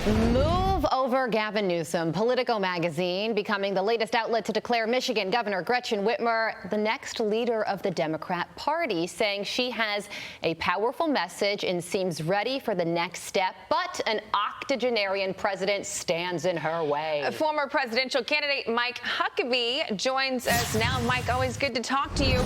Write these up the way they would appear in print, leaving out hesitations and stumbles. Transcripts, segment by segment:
Move over Gavin Newsom. Politico magazine becoming the latest outlet to declare Michigan Governor Gretchen Whitmer the next leader of the Democrat Party, saying she has a powerful message and seems ready for the next step, but an octogenarian president stands in her way. Former presidential candidate Mike Huckabee joins us now. Mike, always good to talk to you.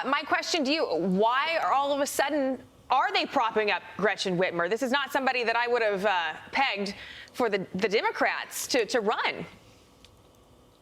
My question to you, why are all of a sudden are they propping up Gretchen Whitmer? This is not somebody that I would have pegged for the Democrats to run.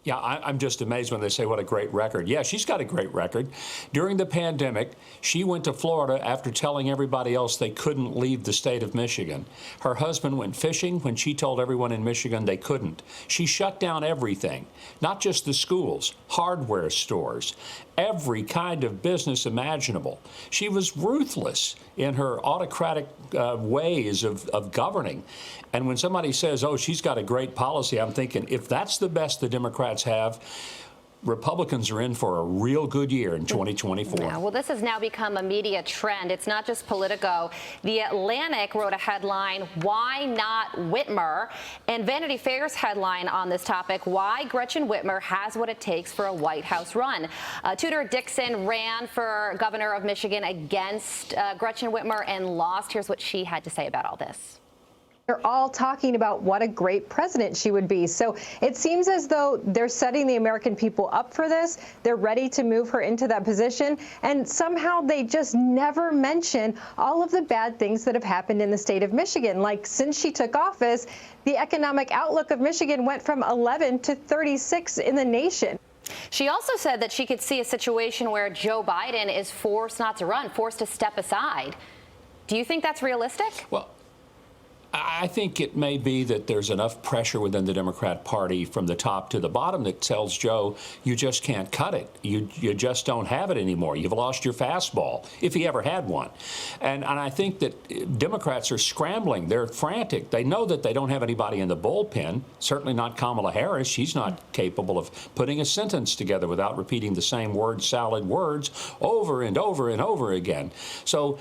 Yeah, I'm just amazed when they say what a great record. Yeah, she's got a great record. During the pandemic, she went to Florida after telling everybody else they couldn't leave the state of Michigan. Her husband went fishing when she told everyone in Michigan they couldn't. She shut down everything, not just the schools, hardware stores, every kind of business imaginable. She was ruthless in her autocratic ways of governing. And when somebody says, oh, she's got a great policy, I'm thinking, if that's the best the Democrats have, Republicans are in for a real good year in 2024. Yeah, well, this has now become a media trend. It's not just Politico. The Atlantic wrote a headline, "Why Not Whitmer?" And Vanity Fair's headline on this topic, "Why Gretchen Whitmer Has What It Takes for a White House Run." Tudor Dixon ran for governor of Michigan against Gretchen Whitmer and lost. Here's what she had to say about all this. They're all talking about what a great president she would be. So it seems as though they're setting the American people up for this. They're ready to move her into that position. And somehow they just never mention all of the bad things that have happened in the state of Michigan. Like since she took office, the economic outlook of Michigan went from 11 to 36 in the nation. She also said that she could see a situation where Joe Biden is forced not to run, forced to step aside. Do you think that's realistic? Well, I think it may be that there's enough pressure within the Democrat Party from the top to the bottom that tells Joe, you just can't cut it. You just don't have it anymore. You've lost your fastball, if he ever had one. And I think that Democrats are scrambling. They're frantic. They know that they don't have anybody in the bullpen, certainly not Kamala Harris. She's not capable of putting a sentence together without repeating the same word salad words over and over and over again. So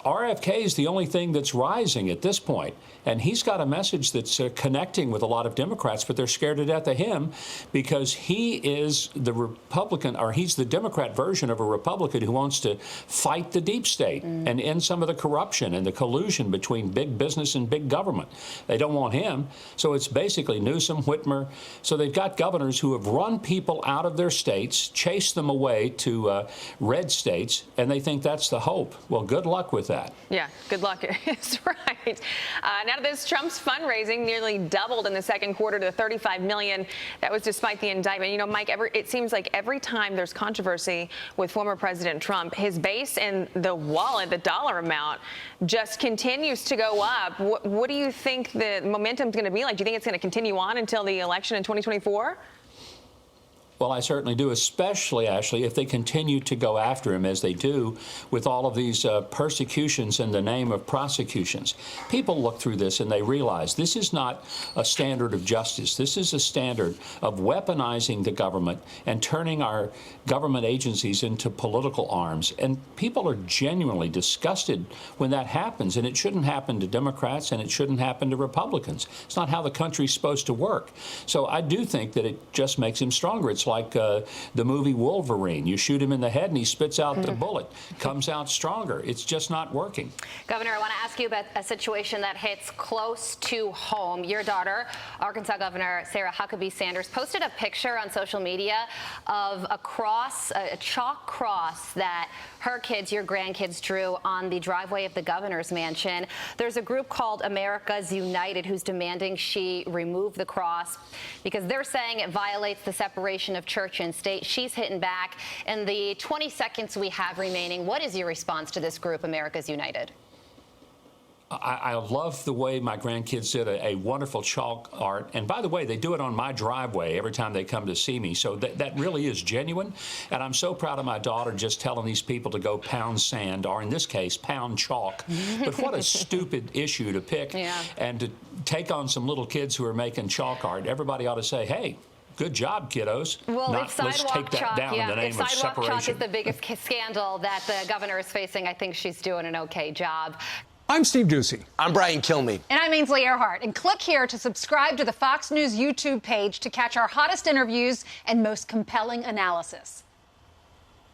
RFK is the only thing that's rising at this point. And he's got a message that's connecting with a lot of Democrats, but they're scared to death of him because he is the Republican, or he's the Democrat version of a Republican who wants to fight the deep state and end some of the corruption and the collusion between big business and big government. They don't want him. So it's basically Newsom, Whitmer. So they've got governors who have run people out of their states, chased them away to red states, and they think that's the hope. Well, good luck with that. Yeah, good luck. That's right. Now to this, Trump's fundraising nearly doubled in the second quarter to $35 million. That was despite the indictment. You know, Mike, it seems like every time there's controversy with former President Trump, his base and the wallet, the dollar amount, just continues to go up. What do you think the momentum's going to be like? Do you think it's going to continue on until the election in 2024? Well, I certainly do, especially, Ashley, if they continue to go after him as they do with all of these persecutions in the name of prosecutions. People look through this and they realize this is not a standard of justice. This is a standard of weaponizing the government and turning our government agencies into political arms. And people are genuinely disgusted when that happens. And it shouldn't happen to Democrats and it shouldn't happen to Republicans. It's not how the country's supposed to work. So I do think that it just makes him stronger. It's like the movie Wolverine. You shoot him in the head and he spits out the bullet, comes out stronger. It's just not working. Governor, I want to ask you about a situation that hits close to home. Your daughter, Arkansas Governor Sarah Huckabee Sanders, posted a picture on social media of a cross, a chalk cross that her kids, your grandkids, drew on the driveway of the governor's mansion. There's a group called America's United who's demanding she remove the cross because they're saying it violates the separation of church and state. She's hitting back. In the 20 seconds we have remaining, what is your response to this group, America's United? I love the way my grandkids did a wonderful chalk art. And by the way, they do it on my driveway every time they come to see me. So that really is genuine. And I'm so proud of my daughter just telling these people to go pound sand, or in this case, pound chalk. But what a stupid issue to pick and to take on some little kids who are making chalk art. Everybody ought to say, hey, good job, kiddos. Well, let's take that down in the name of separation. If sidewalk chalk is the biggest scandal that the governor is facing, I think she's doing an okay job. I'm Steve Doocy. I'm Brian Kilmeade. And I'm Ainsley Earhart. And click here to subscribe to the Fox News YouTube page to catch our hottest interviews and most compelling analysis.